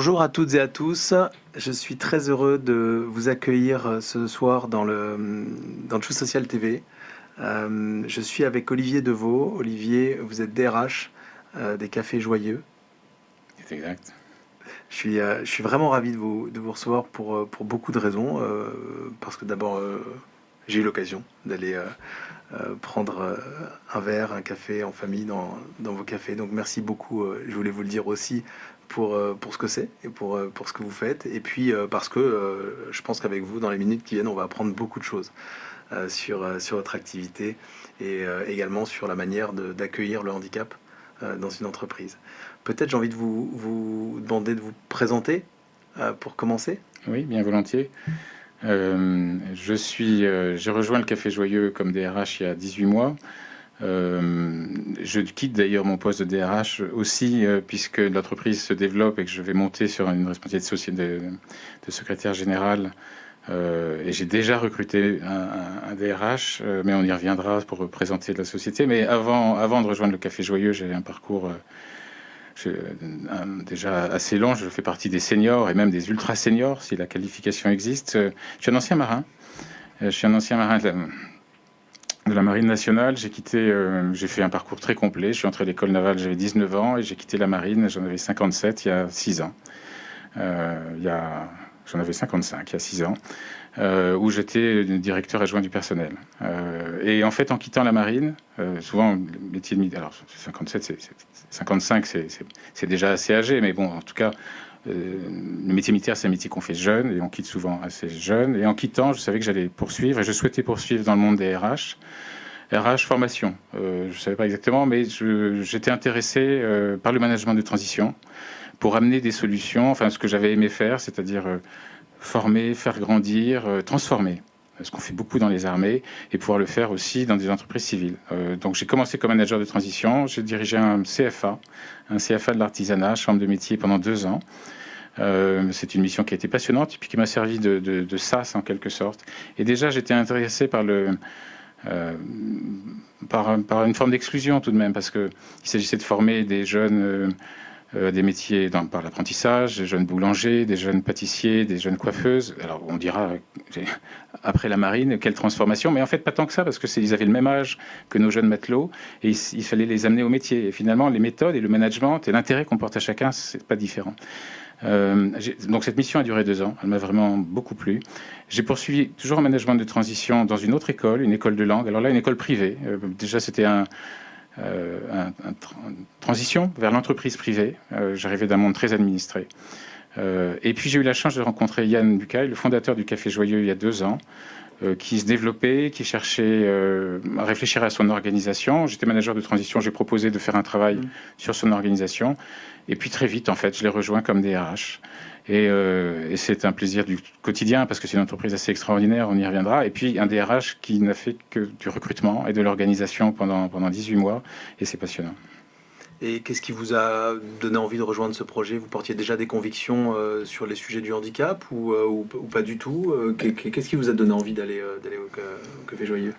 Bonjour à toutes et à tous. Je suis très heureux de vous accueillir ce soir dans le Chou Social TV. Je suis avec Olivier Deveau. Olivier, vous êtes DRH des Cafés Joyeux. C'est exact. Je suis vraiment ravi de vous recevoir pour beaucoup de raisons. Parce que d'abord, j'ai eu l'occasion d'aller prendre un verre, un café en famille dans vos cafés. Donc merci beaucoup, je voulais vous le dire aussi, pour ce que c'est et pour ce que vous faites. Et puis parce que je pense qu'avec vous, dans les minutes qui viennent, on va apprendre beaucoup de choses sur votre activité et également sur la manière d'accueillir le handicap dans une entreprise. Peut-être j'ai envie de vous demander de vous présenter pour commencer. Oui, bien volontiers. J'ai rejoint le Café Joyeux comme DRH il y a 18 mois. Je quitte d'ailleurs mon poste de DRH aussi puisque l'entreprise se développe et que je vais monter sur une responsabilité de secrétaire général. Et j'ai déjà recruté un DRH, mais on y reviendra pour présenter la société. Mais avant de rejoindre le Café Joyeux, j'ai un parcours déjà assez long. Je fais partie des seniors et même des ultra seniors, si la qualification existe. Je suis un ancien marin. Je suis un ancien marin de la Marine nationale. J'ai fait un parcours très complet. Je suis entré à l'école navale, j'avais 19 ans et j'ai quitté la marine, j'en avais 57 il y a 6 ans. J'en avais 55 il y a 6 ans, où j'étais directeur adjoint du personnel. Et en fait, en quittant la marine, souvent, le métier de... Alors, 55, c'est déjà assez âgé, mais bon, en tout cas, le métier militaire, c'est un métier qu'on fait jeune, et on quitte souvent assez jeune. Et en quittant, je savais que j'allais poursuivre, et je souhaitais poursuivre dans le monde des RH. RH formation, je ne savais pas exactement, mais j'étais intéressé par le management de transition, pour amener des solutions, enfin ce que j'avais aimé faire, c'est-à-dire former, faire grandir, transformer, ce qu'on fait beaucoup dans les armées, et pouvoir le faire aussi dans des entreprises civiles. Donc j'ai commencé comme manager de transition, j'ai dirigé un CFA de l'artisanat, chambre de métier pendant 2 ans. C'est une mission qui a été passionnante, et puis qui m'a servi de sas en quelque sorte. Et déjà j'étais intéressé par par une forme d'exclusion tout de même, parce qu'il s'agissait de former des jeunes... des métiers par l'apprentissage, des jeunes boulangers, des jeunes pâtissiers, des jeunes coiffeuses. Alors on dira, après la marine, quelle transformation, mais en fait pas tant que ça, parce que ils avaient le même âge que nos jeunes matelots, et il fallait les amener au métier. Et finalement, les méthodes et le management et l'intérêt qu'on porte à chacun, c'est pas différent. Donc cette mission a duré 2 ans, elle m'a vraiment beaucoup plu. J'ai poursuivi toujours en management de transition dans une autre école, une école de langue. Alors là, une école privée. Déjà, c'était une transition vers l'entreprise privée. J'arrivais d'un monde très administré. Et puis j'ai eu la chance de rencontrer Yann Bucaille, le fondateur du Café Joyeux, il y a 2 ans, qui se développait, qui cherchait à réfléchir à son organisation. J'étais manager de transition, j'ai proposé de faire un travail sur son organisation. Et puis très vite, en fait, je l'ai rejoint comme DRH. Et c'est un plaisir du quotidien, parce que c'est une entreprise assez extraordinaire, on y reviendra. Et puis un DRH qui n'a fait que du recrutement et de l'organisation pendant 18 mois, et c'est passionnant. Et qu'est-ce qui vous a donné envie de rejoindre ce projet? Vous portiez déjà des convictions sur les sujets du handicap ou pas du tout? Qu'est-ce qui vous a donné envie d'aller au Café Joyeux?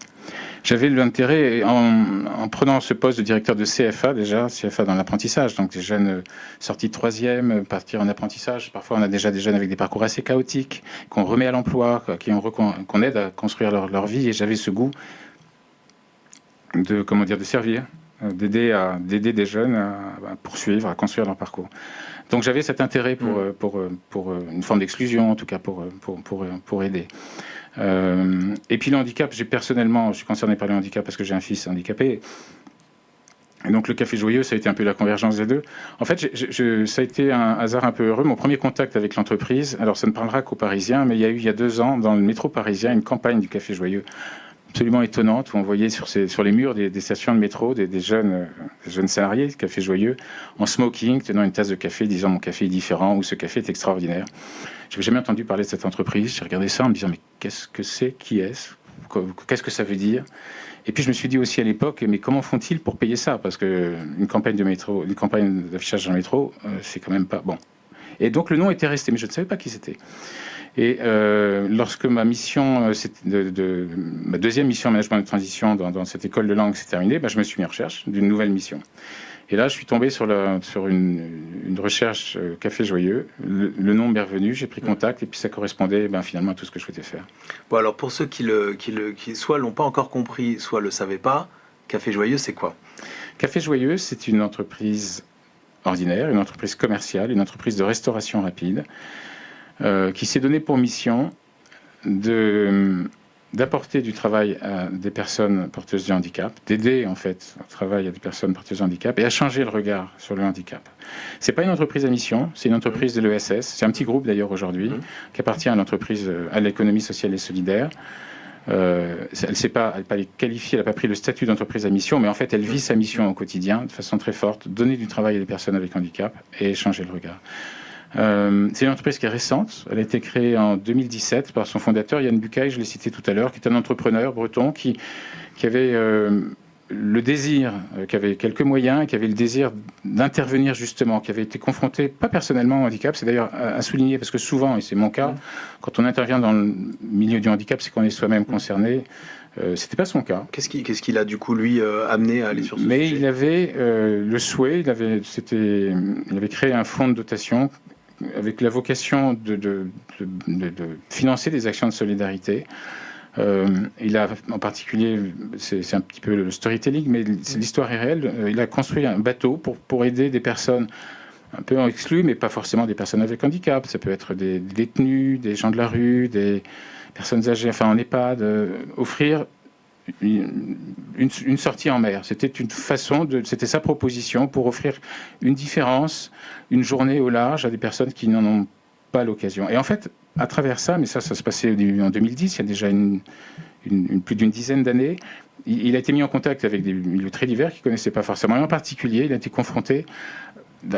J'avais l'intérêt, en prenant ce poste de directeur de CFA, déjà, CFA dans l'apprentissage, donc des jeunes sortis de 3e, partir en apprentissage. Parfois, on a déjà des jeunes avec des parcours assez chaotiques, qu'on remet à l'emploi, qu'on aide à construire leur vie. Et j'avais ce goût de servir, d'aider des jeunes à poursuivre, à construire leur parcours. Donc j'avais cet intérêt pour une forme d'exclusion, en tout cas pour aider. Et puis le handicap, je suis concerné par le handicap parce que j'ai un fils handicapé. Et donc le Café Joyeux, ça a été un peu la convergence des deux. En fait, ça a été un hasard un peu heureux. Mon premier contact avec l'entreprise, alors ça ne parlera qu'aux Parisiens, mais il y a 2 ans, dans le métro parisien, une campagne du Café Joyeux absolument étonnante, où on voyait sur les murs des stations de métro des jeunes salariés du Café Joyeux en smoking, tenant une tasse de café, disant mon café est différent ou ce café est extraordinaire. Je n'avais jamais entendu parler de cette entreprise. J'ai regardé ça en me disant mais qu'est-ce que c'est, qui est-ce, qu'est-ce que ça veut dire? Et puis je me suis dit aussi à l'époque, mais comment font-ils pour payer ça? Parce que une campagne d'affichage dans le métro, c'est quand même pas bon. Et donc le nom était resté, mais je ne savais pas qui c'était. Et lorsque ma mission, ma deuxième mission en management de transition dans cette école de langue s'est terminée, je me suis mis en recherche d'une nouvelle mission. Et là, je suis tombé sur une recherche Café Joyeux. Le nom m'est revenu, j'ai pris contact et puis ça correspondait finalement à tout ce que je souhaitais faire. Bon, alors pour ceux qui soit l'ont pas encore compris, soit le savaient pas, Café Joyeux, c'est quoi? Café Joyeux, c'est une entreprise ordinaire, une entreprise commerciale, une entreprise de restauration rapide qui s'est donnée pour mission d'apporter du travail à des personnes porteuses de handicap, d'aider en fait au travail à des personnes porteuses de handicap et à changer le regard sur le handicap. C'est pas une entreprise à mission, c'est une entreprise de l'ESS. C'est un petit groupe d'ailleurs aujourd'hui qui appartient à l'entreprise à l'économie sociale et solidaire. Elle s'est pas qualifiée, elle n'a pas pris le statut d'entreprise à mission, mais en fait elle vit sa mission au quotidien de façon très forte, donner du travail à des personnes avec handicap et changer le regard. C'est une entreprise qui est récente. Elle a été créée en 2017 par son fondateur Yann Bucaille, je l'ai cité tout à l'heure, qui est un entrepreneur breton qui avait le désir, qui avait quelques moyens, qui avait le désir d'intervenir justement, qui avait été confronté, pas personnellement au handicap, c'est d'ailleurs à souligner, parce que souvent, et c'est mon cas, quand on intervient dans le milieu du handicap, c'est qu'on est soi-même concerné. C'était pas son cas. Qu'est-ce qu'il a du coup lui amené à aller sur ce sujet ? Il avait le souhait, il avait créé un fonds de dotation avec la vocation de financer des actions de solidarité. Il a en particulier, c'est un petit peu le storytelling, mais l'histoire est réelle. Il a construit un bateau pour aider des personnes un peu exclues, mais pas forcément des personnes avec handicap. Ça peut être des détenus, des gens de la rue, des personnes âgées, enfin en EHPAD, offrir une sortie en mer. C'était une façon c'était sa proposition pour offrir une différence, une journée au large à des personnes qui n'en ont pas l'occasion. Et en fait, à travers ça, mais ça se passait en 2010, il y a déjà plus d'une dizaine d'années, il a été mis en contact avec des milieux très divers qu'il ne connaissait pas forcément. Et en particulier, il a été confronté,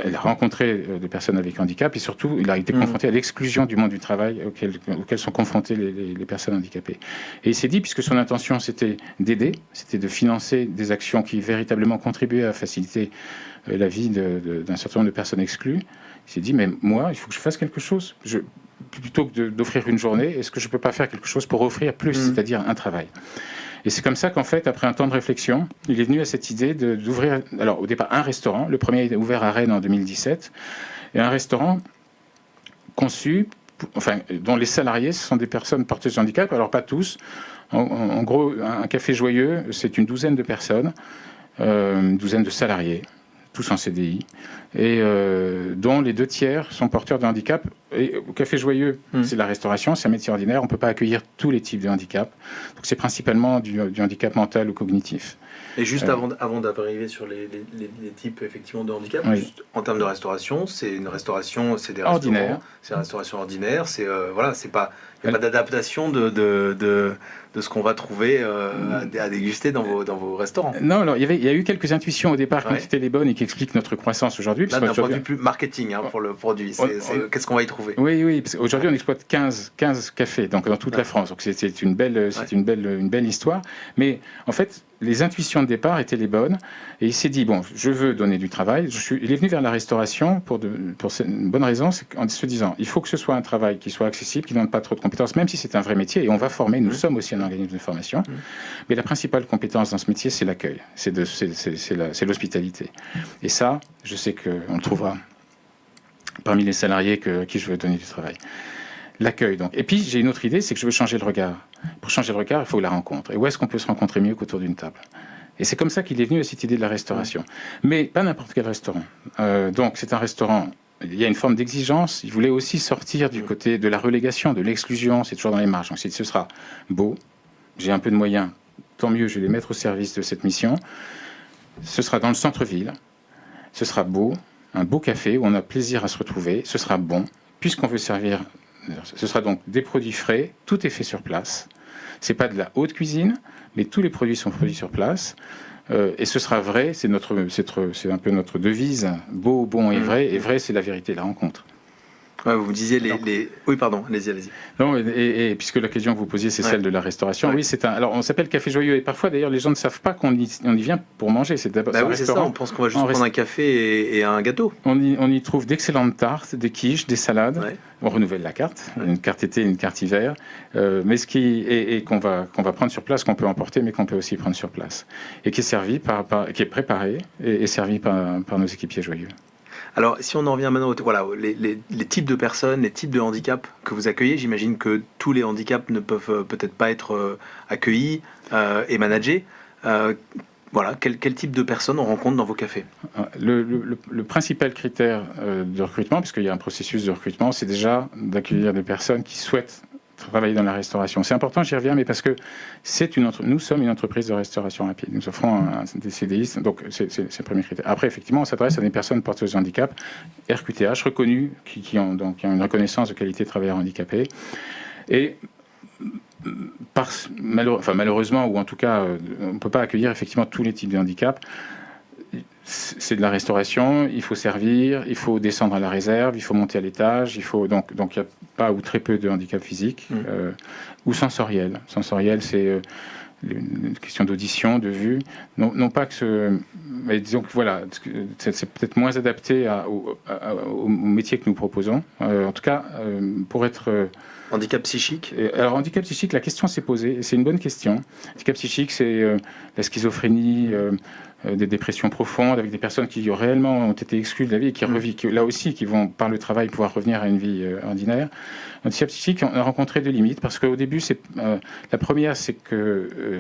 il a rencontré des personnes avec handicap et surtout, il a été confronté à l'exclusion du monde du travail auquel sont confrontées les personnes handicapées. Et il s'est dit, puisque son intention c'était d'aider, c'était de financer des actions qui véritablement contribuaient à faciliter la vie d'un certain nombre de personnes exclues, il s'est dit, mais moi, il faut que je fasse quelque chose. Plutôt que d'offrir une journée, est-ce que je ne peux pas faire quelque chose pour offrir plus, c'est-à-dire un travail ? Et c'est comme ça qu'en fait, après un temps de réflexion, il est venu à cette idée d'ouvrir, alors au départ, un restaurant. Le premier a ouvert à Rennes en 2017. Et un restaurant conçu, dont les salariés, ce sont des personnes porteuses de handicap. Alors pas tous. En gros, un café joyeux, c'est une douzaine de personnes, une douzaine de salariés, tous en CDI, et dont les 2/3 sont porteurs de handicap. Et au Café Joyeux, c'est la restauration, c'est un métier ordinaire, on ne peut pas accueillir tous les types de handicap. Donc c'est principalement du handicap mental ou cognitif. Et juste avant d'arriver sur les types effectivement de handicap, juste en termes de restauration, c'est une restauration, c'est des restaurants ordinaires, c'est une restauration ordinaire, c'est voilà, c'est pas, il n'y a pas d'adaptation de ce qu'on va trouver à déguster dans vos restaurants. Non, alors il y a eu quelques intuitions au départ qui étaient les bonnes et qui expliquent notre croissance aujourd'hui. Là, d'un point de vue plus marketing pour le produit, qu'est-ce qu'on va y trouver ? Oui, parce qu'aujourd'hui on exploite 15 cafés donc dans toute la France, donc c'est une belle histoire. Mais en fait, les intuitions de départ étaient les bonnes et il s'est dit bon, je veux donner du travail. Il est venu vers la restauration pour une bonne raison, c'est en se disant il faut que ce soit un travail qui soit accessible, qui ne demande pas trop de compétences, même si c'est un vrai métier et on va former. Nous sommes aussi un organisme de formation, mais la principale compétence dans ce métier, c'est l'accueil, c'est l'hospitalité. Et ça, je sais qu'on le trouvera parmi les salariés à qui je veux donner du travail. L'accueil, donc. Et puis, j'ai une autre idée, c'est que je veux changer le regard. Pour changer le regard, il faut la rencontre. Et où est-ce qu'on peut se rencontrer mieux qu'autour d'une table ? Et c'est comme ça qu'il est venu à cette idée de la restauration. Mais pas n'importe quel restaurant. Donc, c'est un restaurant, il y a une forme d'exigence. Il voulait aussi sortir du côté de la relégation, de l'exclusion. C'est toujours dans les marges. Donc, ce sera beau. J'ai un peu de moyens. Tant mieux, je vais les mettre au service de cette mission. Ce sera dans le centre-ville. Ce sera beau. Un beau café où on a plaisir à se retrouver. Ce sera bon, puisqu'on veut servir. Ce sera donc des produits frais. Tout est fait sur place. C'est pas de la haute cuisine, mais tous les produits sont produits sur place. Et ce sera vrai. C'est un peu notre devise. Beau, bon et vrai. Et vrai, c'est la vérité, la rencontre. Ouais, vous me disiez Oui, pardon, allez-y. Non, et puisque la question que vous posiez, c'est celle de la restauration, oui, alors on s'appelle Café Joyeux, et parfois d'ailleurs les gens ne savent pas qu'on y vient pour manger, c'est d'abord un oui, c'est ça, restaurant. on pense qu'on va juste prendre un café et un gâteau. On y trouve d'excellentes tartes, des quiches, des salades, on renouvelle la carte, une carte été, une carte hiver, mais qu'on va prendre sur place, qu'on peut emporter, mais qu'on peut aussi prendre sur place, et qui est servi qui est préparé et servi par nos équipiers joyeux. Alors, si on en revient maintenant, les types de personnes, les types de handicaps que vous accueillez, j'imagine que tous les handicaps ne peuvent peut-être pas être accueillis et managés. Quel type de personnes on rencontre dans vos cafés? Le principal critère de recrutement, puisqu'il y a un processus de recrutement, c'est déjà d'accueillir des personnes qui souhaitent travailler dans la restauration. C'est important, j'y reviens, mais parce que nous sommes une entreprise de restauration rapide. Nous offrons des CDI, donc c'est le premier critère. Après, effectivement, on s'adresse à des personnes porteuses de handicap, RQTH, reconnues, qui ont une reconnaissance de qualité de travailleur handicapé. Et malheureusement, ou en tout cas, on ne peut pas accueillir effectivement tous les types de handicap. C'est de la restauration, il faut servir, il faut descendre à la réserve, il faut monter à l'étage, donc il n'y a pas ou très peu de handicap physique ou sensoriel. Sensoriel, c'est une question d'audition, de vue. Non pas que mais disons que voilà, c'est peut-être moins adapté au métier que nous proposons. En tout cas, pour être... handicap psychique? Alors, handicap psychique, la question s'est posée, c'est une bonne question. Handicap psychique, c'est la schizophrénie, des dépressions profondes, avec des personnes qui réellement ont été exclues de la vie et qui là aussi, qui vont, par le travail, pouvoir revenir à une vie ordinaire. Handicap psychique, on a rencontré des limites, parce qu'au début, la première, c'est que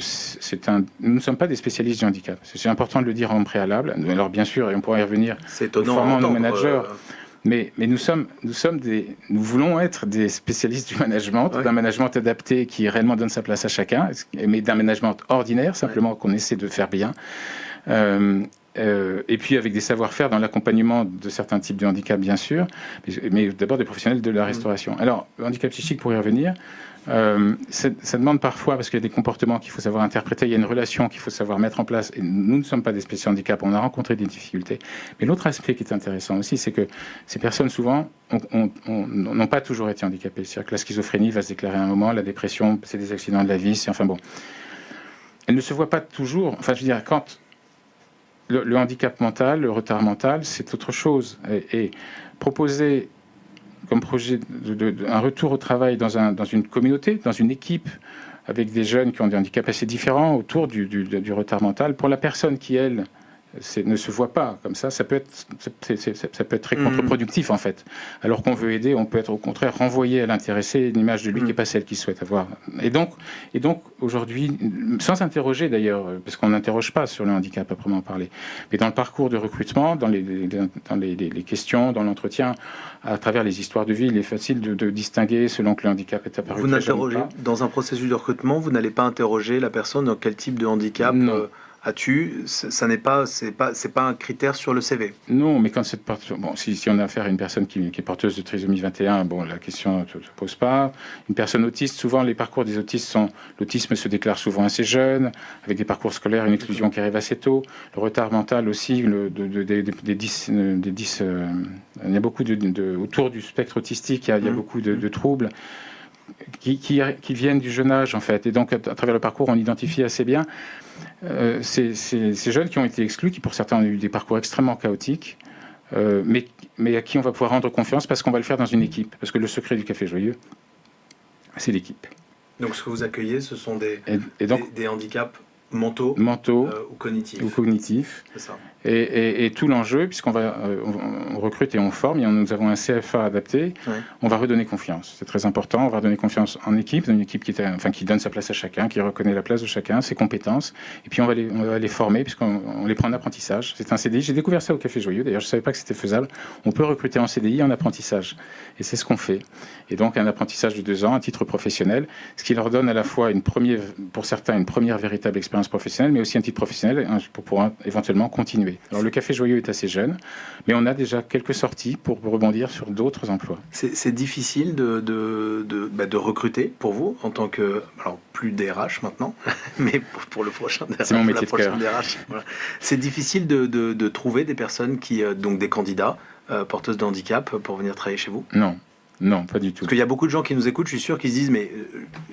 nous ne sommes pas des spécialistes du handicap. C'est important de le dire en préalable. Alors, bien sûr, et on pourra y revenir, c'est étonnant, nous formons nos managers. Mais nous voulons être des spécialistes du management, d'un management adapté qui réellement donne sa place à chacun, mais d'un management ordinaire, simplement qu'on essaie de faire bien. Et puis avec des savoir-faire dans l'accompagnement de certains types de handicap, bien sûr, mais d'abord des professionnels de la restauration. Alors, le handicap psychique, pour y revenir, ça demande parfois, parce qu'il y a des comportements qu'il faut savoir interpréter, il y a une relation qu'il faut savoir mettre en place, et nous ne sommes pas des spécialistes handicap, on a rencontré des difficultés. Mais l'autre aspect qui est intéressant aussi, c'est que ces personnes, souvent, n'ont pas toujours été handicapées. C'est-à-dire que la schizophrénie va se déclarer à un moment, la dépression, c'est des accidents de la vie, elles ne se voient pas toujours, quand le handicap mental, le retard mental, c'est autre chose. Et proposer comme projet un retour au travail dans une communauté, dans une équipe, avec des jeunes qui ont des handicaps assez différents autour du retard mental, pour la personne qui, elle, ne se voit pas comme ça peut être très contre-productif, en fait. Alors qu'on veut aider, on peut être au contraire renvoyé à l'intéressé une image de lui qui n'est pas celle qu'il souhaite avoir. Et donc aujourd'hui, sans interroger d'ailleurs, parce qu'on n'interroge pas sur le handicap à proprement parler, mais dans le parcours de recrutement, dans les questions, dans l'entretien, à travers les histoires de vie, il est facile de distinguer selon que le handicap est apparu. Vous n'interrogez, dans un processus de recrutement, vous n'allez pas interroger la personne dans quel type de handicap as-tu, c'est pas un critère sur le CV. Non, mais quand si on a affaire à une personne qui est porteuse de trisomie 21, la question ne se pose pas. Une personne autiste, souvent les parcours des autistes l'autisme se déclare souvent assez jeune, avec des parcours scolaires, une exclusion qui arrive assez tôt, le retard mental aussi, des 10, il y a beaucoup autour du spectre autistique, il y a beaucoup de troubles. Qui viennent du jeune âge, en fait. Et donc, à travers le parcours, on identifie assez bien ces jeunes qui ont été exclus, qui pour certains ont eu des parcours extrêmement chaotiques, mais à qui on va pouvoir rendre confiance parce qu'on va le faire dans une équipe. Parce que le secret du Café Joyeux, c'est l'équipe. Donc, ce que vous accueillez, ce sont des handicaps mentaux ou cognitifs. C'est ça. Et tout l'enjeu, puisqu'on on recrute et on forme, et nous avons un CFA adapté, on va redonner confiance. C'est très important, on va redonner confiance en équipe, dans une équipe qui donne sa place à chacun, qui reconnaît la place de chacun, ses compétences, et puis on va les former, puisqu'on les prend en apprentissage. C'est un CDI, j'ai découvert ça au Café Joyeux, d'ailleurs je ne savais pas que c'était faisable. On peut recruter en CDI en apprentissage, et c'est ce qu'on fait. Et donc un apprentissage de 2 ans, à titre professionnel, ce qui leur donne à la fois pour certains une première véritable expérience professionnelle, mais aussi un titre professionnel pour pouvoir éventuellement continuer. Alors le Café Joyeux est assez jeune, mais on a déjà quelques sorties pour rebondir sur d'autres emplois. C'est difficile de recruter pour vous en tant que, alors plus DRH maintenant, mais pour le prochain DRH. C'est mon métier de cœur. Voilà. C'est difficile de trouver des personnes donc des candidats porteuses de handicap pour venir travailler chez vous? Non. Non, pas du tout. Parce qu'il y a beaucoup de gens qui nous écoutent, je suis sûr, qui se disent mais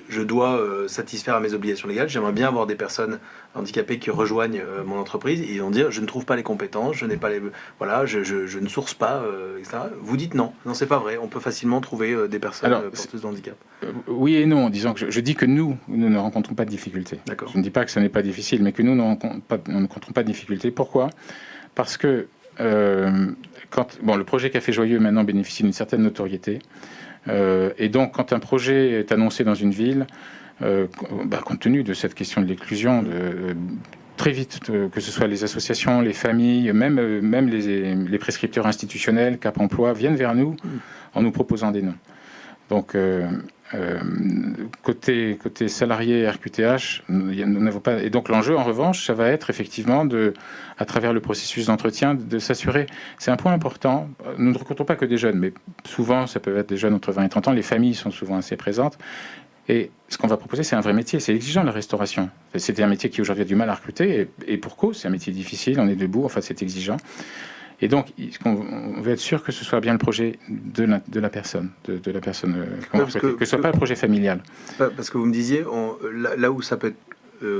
je dois satisfaire à mes obligations légales, j'aimerais bien avoir des personnes handicapées qui rejoignent mon entreprise et ils vont dire je ne trouve pas les compétences, je n'ai pas les voilà, je ne source pas, etc. Vous dites non, c'est pas vrai, on peut facinement trouver des personnes porteuses de handicap. Oui et non, disons que je dis que nous ne rencontrons pas de difficultés. D'accord. Je ne dis pas que ce n'est pas difficile, mais que nous ne rencontrons pas de difficultés. Pourquoi ? Parce que le projet Café Joyeux maintenant bénéficie d'une certaine notoriété. Et donc, quand un projet est annoncé dans une ville, compte tenu de cette question de l'inclusion, très vite, que ce soit les associations, les familles, même les prescripteurs institutionnels, Cap Emploi, viennent vers nous en nous proposant des noms. Donc, côté salarié RQTH, nous n'avons pas. Et donc l'enjeu, en revanche, ça va être effectivement à travers le processus d'entretien, de s'assurer. C'est un point important. Nous ne rencontrons pas que des jeunes, mais souvent, ça peut être des jeunes entre 20 et 30 ans. Les familles sont souvent assez présentes. Et ce qu'on va proposer, c'est un vrai métier. C'est exigeant, la restauration. C'était un métier qui aujourd'hui a du mal à recruter. Et pour cause, c'est un métier difficile. On est debout. Enfin, c'est exigeant. Et donc, on veut être sûr que ce soit bien le projet de la personne, que ce soit pas le projet familial. Parce que vous me disiez, là où ça peut être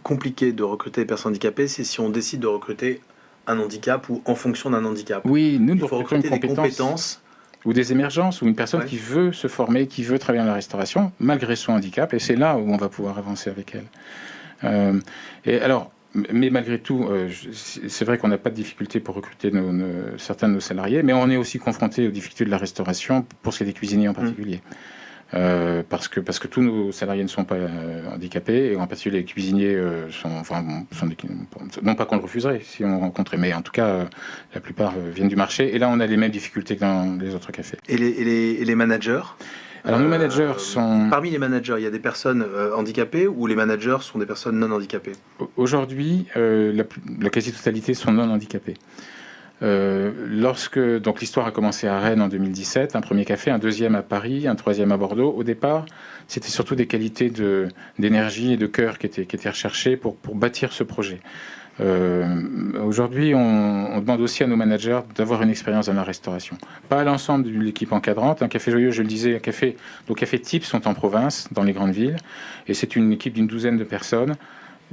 compliqué de recruter des personnes handicapées, c'est si on décide de recruter un handicap ou en fonction d'un handicap. Oui, nous, il faut recruter des compétences. Ou des émergences, ou une personne qui veut se former, qui veut travailler dans la restauration, malgré son handicap, et c'est là où on va pouvoir avancer avec elle. Mais malgré tout, c'est vrai qu'on n'a pas de difficulté pour recruter certains de nos salariés, mais on est aussi confronté aux difficultés de la restauration pour ce qui est des cuisiniers en particulier. Parce que tous nos salariés ne sont pas handicapés, et en particulier les cuisiniers non pas qu'on le refuserait si on rencontrait, mais en tout cas la plupart viennent du marché, et là on a les mêmes difficultés que dans les autres cafés. Et les managers ? Alors nos managers sont... Parmi les managers, il y a des personnes handicapées ou les managers sont des personnes non handicapées ? Aujourd'hui, la quasi-totalité sont non handicapés. Donc l'histoire a commencé à Rennes en 2017, un premier café, un deuxième à Paris, un troisième à Bordeaux. Au départ, c'était surtout des qualités d'énergie et de cœur qui étaient recherchées pour bâtir ce projet. Aujourd'hui, on demande aussi à nos managers d'avoir une expérience dans la restauration. Pas à l'ensemble de l'équipe encadrante. Un café Joyeux, je le disais, nos cafés types sont en province, dans les grandes villes, et c'est une équipe d'une douzaine de personnes.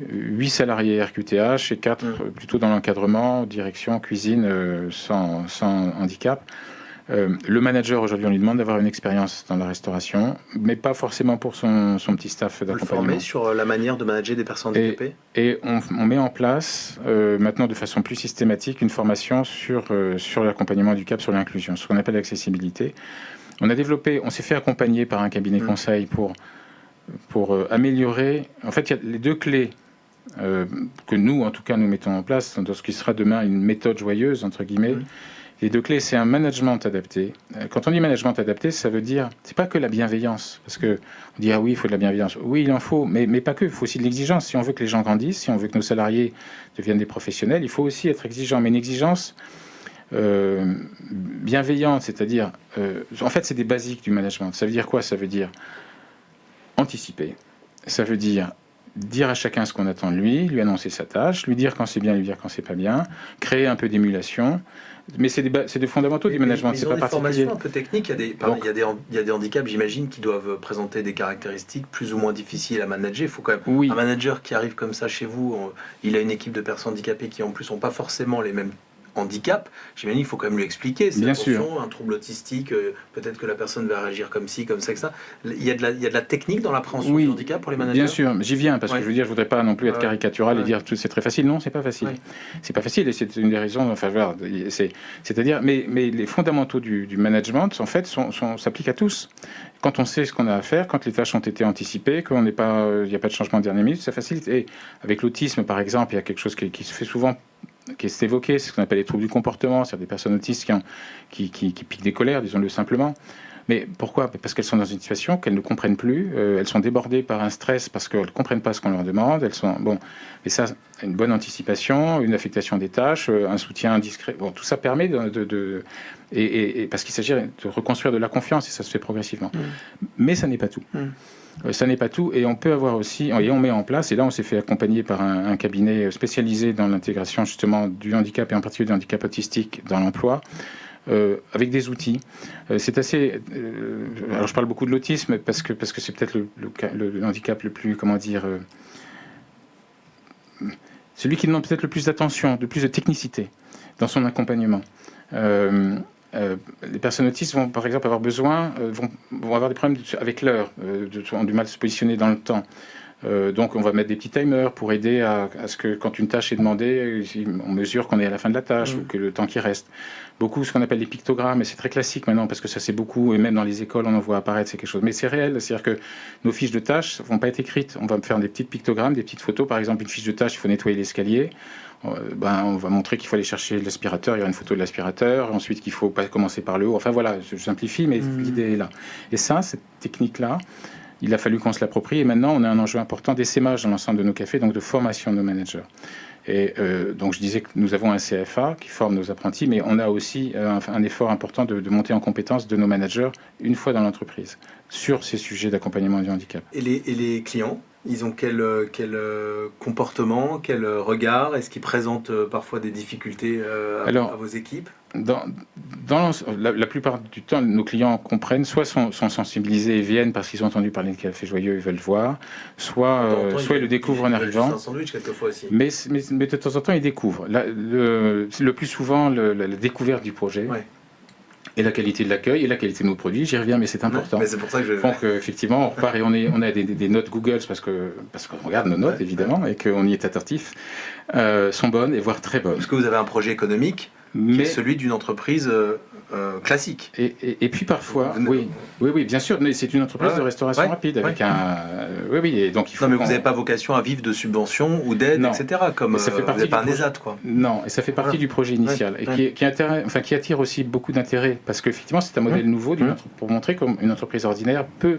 8 salariés RQTH et 4 plutôt dans l'encadrement, direction, cuisine, sans handicap. Le manager, aujourd'hui, on lui demande d'avoir une expérience dans la restauration, mais pas forcément pour son petit staff d'accompagnement. Vous le formez sur la manière de manager des personnes handicapées ? Et on met en place, maintenant de façon plus systématique, une formation sur l'accompagnement du CAP, sur l'inclusion, ce qu'on appelle l'accessibilité. On s'est fait accompagner par un cabinet conseil pour améliorer. En fait, il y a les deux clés que nous, en tout cas, nous mettons en place dans ce qui sera demain une méthode joyeuse, entre guillemets. Les deux clés, c'est un management adapté. Quand on dit management adapté, ça veut dire, c'est pas que la bienveillance, parce que on dit ah oui, il faut de la bienveillance. Oui, il en faut, mais pas que. Il faut aussi de l'exigence. Si on veut que les gens grandissent, si on veut que nos salariés deviennent des professionnels, il faut aussi être exigeant. Mais une exigence bienveillante, c'est-à-dire, en fait, c'est des basiques du management. Ça veut dire quoi ? Ça veut dire anticiper. Ça veut dire dire à chacun ce qu'on attend de lui annoncer sa tâche, lui dire quand c'est bien, lui dire quand c'est pas bien, créer un peu d'émulation. Mais c'est des fondamentaux du management. C'est pas particulier. Formation un peu technique. Il y a des handicaps, j'imagine, qui doivent présenter des caractéristiques plus ou moins difficiles à manager. Il faut quand même un manager qui arrive comme ça chez vous. Il a une équipe de personnes handicapées qui en plus n'ont pas forcément les mêmes handicap, j'imagine qu'il faut quand même lui expliquer. C'est attention, un trouble autistique, peut-être que la personne va réagir comme ci, comme ça, que ça. Il y a de la technique dans l'appréhension du handicap pour les managers. Bien sûr, j'y viens parce que je veux dire, je voudrais pas non plus être caricatural et dire tout c'est très facile. Non, c'est pas facile. C'est pas facile et c'est une des raisons. Enfin, voilà, c'est-à-dire, mais les fondamentaux du management, en fait, s'appliquent à tous. Quand on sait ce qu'on a à faire, quand les tâches ont été anticipées, qu'il n'y a pas de changement de dernière minute, ça facilite. Et avec l'autisme, par exemple, il y a quelque chose qui se fait souvent, qui est évoqué, c'est ce qu'on appelle les troubles du comportement, c'est-à-dire des personnes autistes qui piquent des colères, disons-le simplement. Mais pourquoi ? Parce qu'elles sont dans une situation qu'elles ne comprennent plus, elles sont débordées par un stress parce qu'elles ne comprennent pas ce qu'on leur demande, mais ça, une bonne anticipation, une affectation des tâches, un soutien discret, tout ça permet et parce qu'il s'agit de reconstruire de la confiance et ça se fait progressivement. Mais ça n'est pas tout. Ça n'est pas tout, et on peut avoir aussi, et on met en place, et là on s'est fait accompagner par un cabinet spécialisé dans l'intégration justement du handicap, et en particulier du handicap autistique dans l'emploi. avec des outils. C'est assez... alors je parle beaucoup de l'autisme parce que c'est peut-être le handicap le plus, comment dire... celui qui demande peut-être le plus d'attention, de plus de technicité dans son accompagnement. Les personnes autistes vont par exemple avoir besoin, vont avoir des problèmes avec l'heure, ont du mal à se positionner dans le temps. Donc on va mettre des petits timers pour aider à ce que quand une tâche est demandée, on mesure qu'on est à la fin de la tâche ou que le temps qui reste. Beaucoup ce qu'on appelle les pictogrammes, et c'est très classique maintenant parce que ça c'est beaucoup, et même dans les écoles on en voit apparaître, c'est quelque chose. Mais c'est réel, c'est-à-dire que nos fiches de tâches ne vont pas être écrites. On va faire des petites pictogrammes, des petites photos. Par exemple, une fiche de tâche, il faut nettoyer l'escalier. On va montrer qu'il faut aller chercher l'aspirateur, il y aura une photo de l'aspirateur, ensuite qu'il faut pas commencer par le haut. Enfin voilà, je simplifie, mais l'idée est là. Et ça, cette technique-là, il a fallu qu'on se l'approprie et maintenant on a un enjeu important d'essaimage dans l'ensemble de nos cafés, donc de formation de nos managers. Et donc je disais que nous avons un CFA qui forme nos apprentis, mais on a aussi un effort important de monter en compétence de nos managers une fois dans l'entreprise sur ces sujets d'accompagnement du handicap. Et les clients, ils ont quel comportement, quel regard? Est-ce qu'ils présentent parfois des difficultés à vos équipes? La plupart du temps, nos clients comprennent, soit sont sensibilisés et viennent parce qu'ils ont entendu parler de Café Joyeux, ils veulent voir, soit ils le découvrent en arrivant. Un sandwich quelquefois aussi. Mais de temps en temps, ils découvrent. Le plus souvent, la découverte du projet. Ouais. Et la qualité de l'accueil et la qualité de nos produits, j'y reviens, mais c'est important. Ouais, mais c'est pour ça que Donc effectivement, on repart et on a des notes Google parce qu'on regarde nos notes évidemment et qu'on y est attentif, sont bonnes et voire très bonnes. Parce que vous avez un projet économique qui est celui d'une entreprise classique. Et puis parfois, oui, bien sûr, mais c'est une entreprise de restauration rapide avec et donc il faut. Non, mais vous n'avez pas vocation à vivre de subventions ou d'aides, etc. Comme ça fait vous n'êtes pas un ESAT, quoi. Non, et ça fait partie du projet initial et qui attire aussi beaucoup d'intérêt parce qu'effectivement c'est un modèle nouveau pour montrer qu'une entreprise ordinaire peut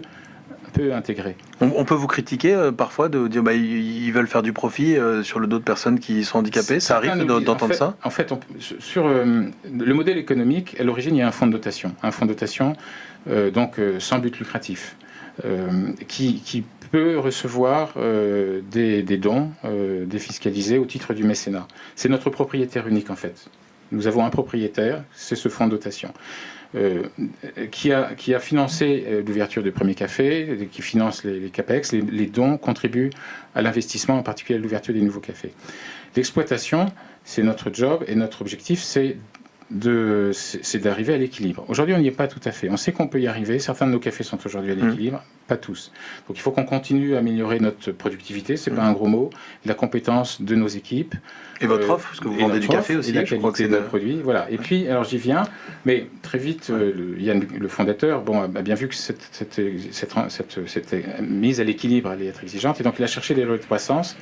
intégrer. On peut vous critiquer parfois de dire ils veulent faire du profit sur le dos de personnes qui sont handicapées. Ça arrive d'entendre ça? En fait, sur le modèle économique, à l'origine, il y a un fonds de dotation. Un fonds de dotation donc sans but lucratif qui peut recevoir des dons défiscalisés au titre du mécénat. C'est notre propriétaire unique en fait. Nous avons un propriétaire, c'est ce fonds de dotation. Qui a financé l'ouverture du premier café, qui finance les CAPEX. Les dons contribuent à l'investissement, en particulier à l'ouverture des nouveaux cafés. L'exploitation, c'est notre job et notre objectif, c'est d'arriver à l'équilibre. Aujourd'hui, on n'y est pas tout à fait. On sait qu'on peut y arriver. Certains de nos cafés sont aujourd'hui à l'équilibre, pas tous. Donc il faut qu'on continue à améliorer notre productivité, c'est pas un gros mot, la compétence de nos équipes. Et votre offre, parce que vous vendez du café aussi, la qualité de nos produits. Voilà. Et puis, alors j'y viens, mais très vite, Yann, le fondateur, a bien vu que cette mise à l'équilibre allait être exigeante, et donc il a cherché des lois de croissance.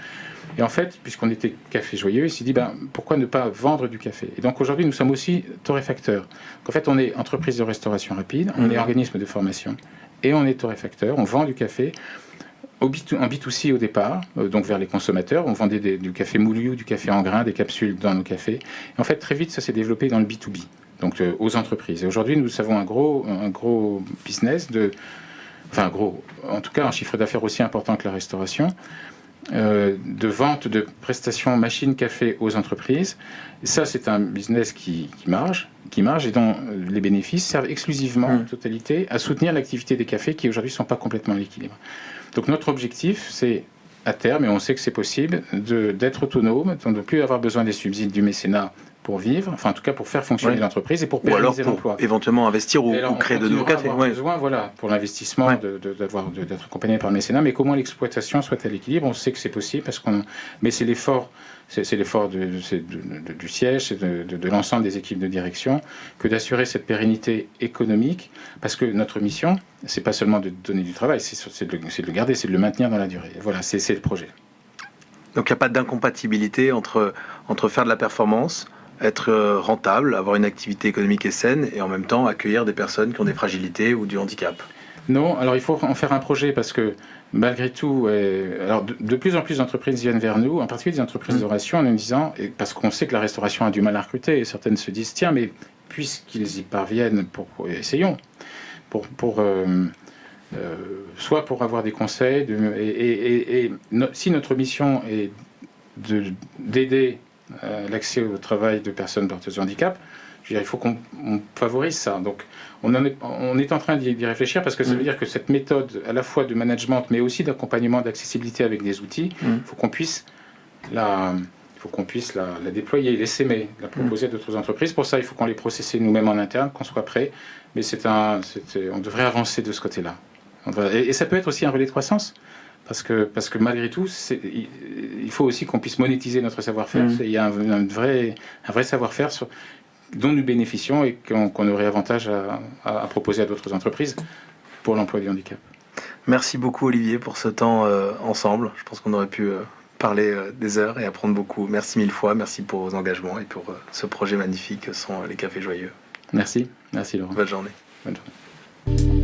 Et en fait, puisqu'on était Café Joyeux, il s'est dit, pourquoi ne pas vendre du café? Et donc aujourd'hui, nous sommes aussi torréfacteurs. En fait, on est entreprise de restauration rapide, on est organisme de formation, et on est torréfacteur, on vend du café en B2C au départ, donc vers les consommateurs. On vendait du café moulu, du café en grains, des capsules dans nos cafés. Et en fait, très vite, ça s'est développé dans le B2B, donc aux entreprises. Et aujourd'hui, nous avons un gros business en tout cas un chiffre d'affaires aussi important que la restauration, de vente de prestations machines café aux entreprises. Et ça, c'est un business qui marche et dont les bénéfices servent exclusivement en totalité à soutenir l'activité des cafés qui aujourd'hui ne sont pas complètement à l'équilibre. Donc notre objectif, c'est à terme, et on sait que c'est possible, d'être autonome, de ne plus avoir besoin des subsides du mécénat pour vivre, enfin en tout cas pour faire fonctionner l'entreprise et pour pérenniser l'emploi. Éventuellement investir ou créer de nouveaux cafés. Besoin, pour l'investissement d'être accompagné par le mécénat, mais comment l'exploitation soit à l'équilibre, on sait que c'est possible mais c'est l'effort du siège et de l'ensemble des équipes de direction que d'assurer cette pérennité économique, parce que notre mission, c'est pas seulement de donner du travail, c'est de le garder, c'est de le maintenir dans la durée. Et voilà, c'est le projet. Donc il n'y a pas d'incompatibilité entre faire de la performance, être rentable, avoir une activité économique et saine, et en même temps accueillir des personnes qui ont des fragilités ou du handicap. Non, alors il faut en faire un projet parce que malgré tout, alors de plus en plus d'entreprises viennent vers nous, en particulier des entreprises de restauration, en nous disant, parce qu'on sait que la restauration a du mal à recruter, et certaines se disent, tiens, mais puisqu'ils y parviennent, essayons, soit pour avoir des conseils, si notre mission est d'aider l'accès au travail de personnes porteuses de handicap, Je veux dire, il faut qu'on favorise ça. Donc, on est en train d'y réfléchir parce que ça veut dire que cette méthode, à la fois de management, mais aussi d'accompagnement, d'accessibilité avec des outils, il faut qu'on puisse la déployer, l'essaimer, la proposer à d'autres entreprises. Pour ça, il faut qu'on les processe nous-mêmes en interne, qu'on soit prêt. Mais on devrait avancer de ce côté-là. Et ça peut être aussi un relais de croissance. Parce que malgré tout, il faut aussi qu'on puisse monétiser notre savoir-faire. Il y a un vrai savoir-faire dont nous bénéficions et qu'on aurait avantage à proposer à d'autres entreprises pour l'emploi du handicap. Merci beaucoup Olivier pour ce temps ensemble. Je pense qu'on aurait pu parler des heures et apprendre beaucoup. Merci mille fois, merci pour vos engagements et pour ce projet magnifique que sont les Cafés Joyeux. Merci Laurent. Bonne journée. Bonne journée.